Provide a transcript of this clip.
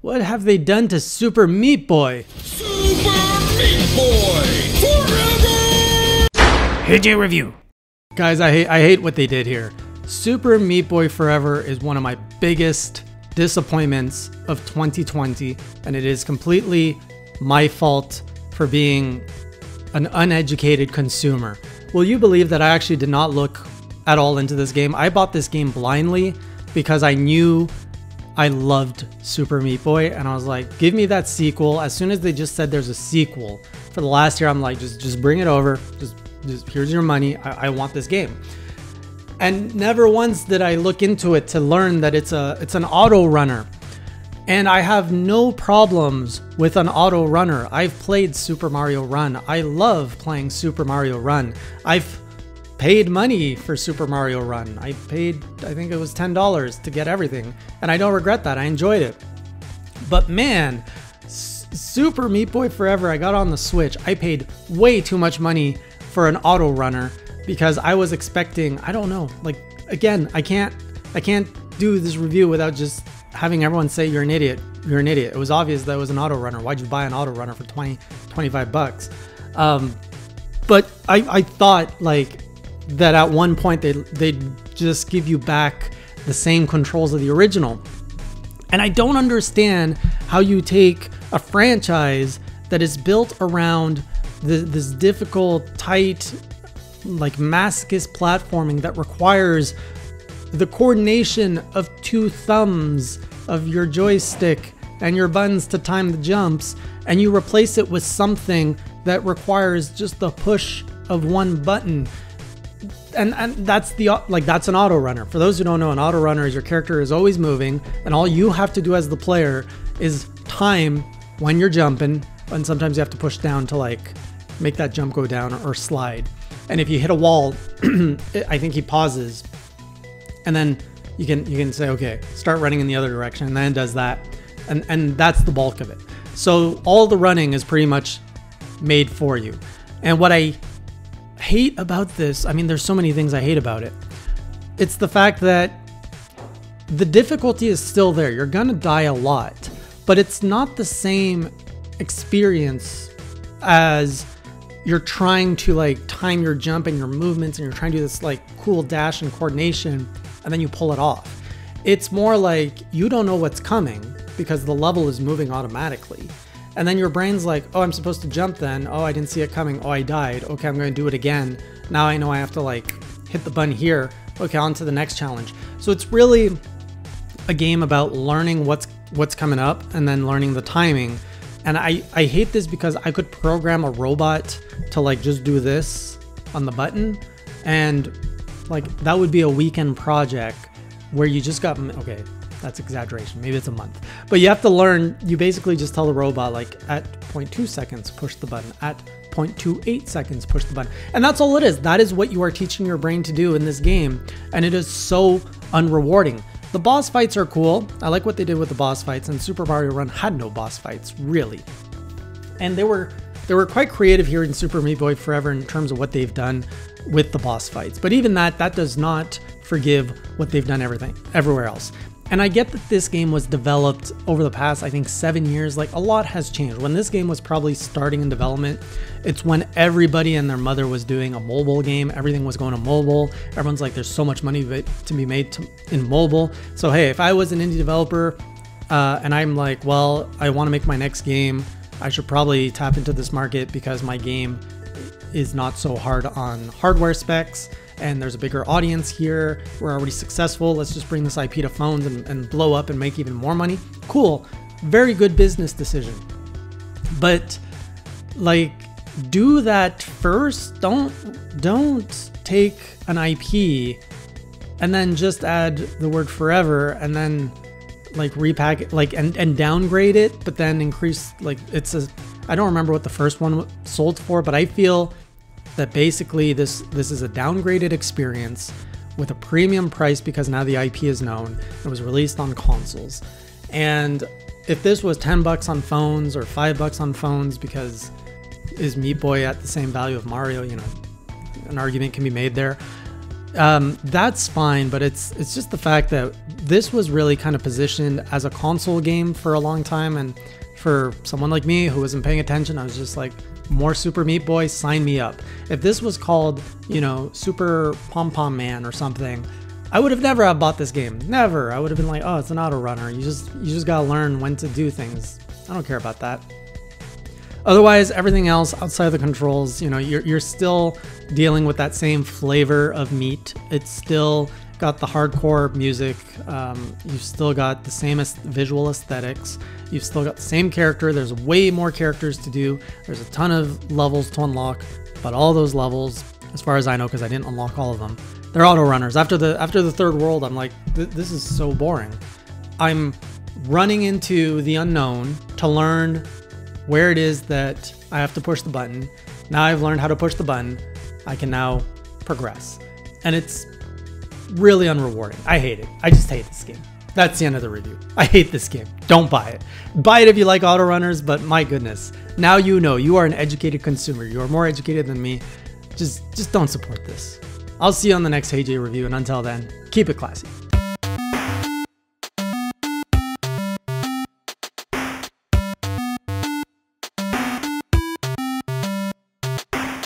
What have they done to Super Meat Boy? Super Meat Boy Forever! HJ Review. Guys, I hate what they did here. Super Meat Boy Forever is one of my biggest disappointments of 2020, and it is completely my fault for being an uneducated consumer. Will you believe that I actually did not look at all into this game? I bought this game blindly because I knew I loved Super Meat Boy, and I was like, give me that sequel. As soon as they just said there's a sequel for the last year, I'm like, just bring it over. Just here's your money. I want this game. And never once did I look into it to learn that it's an auto runner. And I have no problems with an auto runner. I've played Super Mario Run. I love playing Super Mario Run. I've paid money for Super Mario Run. I paid, I think it was $10 to get everything. And I don't regret that. I enjoyed it. But man, Super Meat Boy Forever, I got on the Switch. I paid way too much money for an auto runner because I was expecting, I don't know, like, again, I can't do this review without just having everyone say you're an idiot. You're an idiot. It was obvious that it was an auto runner. Why'd you buy an auto runner for 20, 25 bucks? But I thought like that at one point they'd just give you back the same controls of the original. And I don't understand how you take a franchise that is built around this difficult, tight, like masochist platforming that requires the coordination of two thumbs of your joystick and your buttons to time the jumps, and you replace it with something that requires just the push of one button. And that's that's an auto runner. For those who don't know, an auto runner is your character is always moving, and all you have to do as the player is time when you're jumping, and sometimes you have to push down to like make that jump go down or slide. And if you hit a wall, I think he pauses, and then you can say, okay, start running in the other direction, and then it does that, and that's the bulk of it. So all the running is pretty much made for you. And what I hate about this, I mean, there's so many things I hate about it. It's the fact that the difficulty is still there. You're gonna die a lot, but it's not the same experience as you're trying to like time your jump and your movements, and you're trying to do this like cool dash and coordination, and then you pull it off. It's more like you don't know what's coming because the level is moving automatically. And then your brain's like, oh, I'm supposed to jump then. Oh, I didn't see it coming. Oh, I died. Okay, I'm going to do it again. Now I know I have to like hit the button here. Okay, on to the next challenge. So it's really a game about learning what's coming up and then learning the timing. And I hate this because I could program a robot to like just do this on the button, and like that would be a weekend project where you just got, okay, that's exaggeration, maybe it's a month, but you have to learn. You basically just tell the robot like at 0.2 seconds push the button, at 0.28 seconds push the button, and that's all it is. That is what you are teaching your brain to do in this game, and it is so unrewarding. The boss fights are cool. I like what they did with the boss fights, and Super Mario Run had no boss fights, really. And they were quite creative here in Super Meat Boy Forever in terms of what they've done with the boss fights. But even that does not forgive what they've done everywhere else. And I get that this game was developed over the past, I think, 7 years. Like, a lot has changed. When this game was probably starting in development, it's when everybody and their mother was doing a mobile game. Everything was going to mobile. Everyone's like, there's so much money to be made in mobile. So hey, if I was an indie developer and I'm like, well, I want to make my next game, I should probably tap into this market because my game is not so hard on hardware specs, and there's a bigger audience here. We're already successful. Let's just bring this IP to phones and blow up and make even more money. Cool. Very good business decision. But like, do that first. Don't take an IP and then just add the word forever and then like repack it, like and downgrade it, but then increase, like, I don't remember what the first one sold for, but I feel that basically this is a downgraded experience with a premium price because now the IP is known. It was released on consoles. And if this was 10 bucks on phones or 5 bucks on phones, because is Meat Boy at the same value of Mario, you know, an argument can be made there. That's fine, but it's just the fact that this was really kind of positioned as a console game for a long time, and for someone like me who wasn't paying attention, I was just like, more Super Meat Boy, sign me up. If this was called, you know, Super Pom Pom Man or something, I would have never have bought this game. Never. I would have been like, oh, it's an auto runner. You just gotta learn when to do things. I don't care about that. Otherwise, everything else outside of the controls, you know, you're still dealing with that same flavor of Meat. It's still got the hardcore music. You've still got the same visual aesthetics. You've still got the same character. There's way more characters to do. There's a ton of levels to unlock, but all those levels, as far as I know, because I didn't unlock all of them, they're auto runners. After the third world, I'm like, this is so boring. I'm running into the unknown to learn where it is that I have to push the button. Now I've learned how to push the button. I can now progress. And it's really unrewarding. I hate it. I just hate this game. That's the end of the review. I hate this game. Don't buy it. Buy it if you like auto runners, but my goodness. Now you know you are an educated consumer. You are more educated than me. Just don't support this. I'll see you on the next Hey J review, and until then, keep it classy.